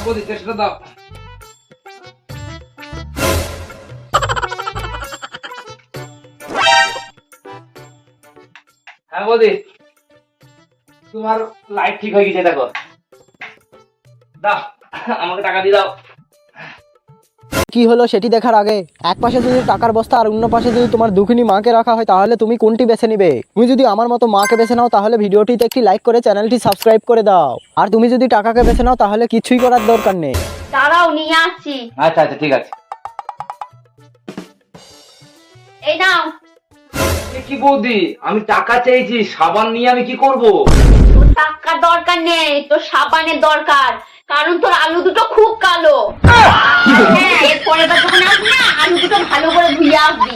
বৌদি কেসটা দাও। হ্যাঁ বৌদি, তোমার লাইট ঠিক হয়ে গেছে, দেখো দাও, আমাকে টাকা দিয়ে দাও। কি হলো সেটি দেখার আগে এক পাশে যদি টাকার বস্তা আর অন্য পাশে যদি তোমার দুঃখিনী মাকে রাখা হয় তাহলে তুমি কোনটি বেছে নিবে? তুমি যদি আমার মতো মাকে বেছে নাও তাহলে ভিডিওটিতে একটি লাইক করে চ্যানেলটি সাবস্ক্রাইব করে দাও, আর তুমি যদি টাকাকে বেছে নাও তাহলে কিছুই করার দরকার নেই। দাঁড়াও, নিয়ে আসছি। আচ্ছা আচ্ছা ঠিক আছে। এই নাও। এ কি বৌদি, আমি টাকা চাইছি, সাবান নিয়ে আমি কি করব? তোর টাকার দরকার নেই, তোর সাবানের দরকার, কারণ তোর আলু দুটো খুব কালো। হ্যাঁ, এরপরে যখন আসবি না, আলু দুটো ভালো করে ধুয়ে আসবি।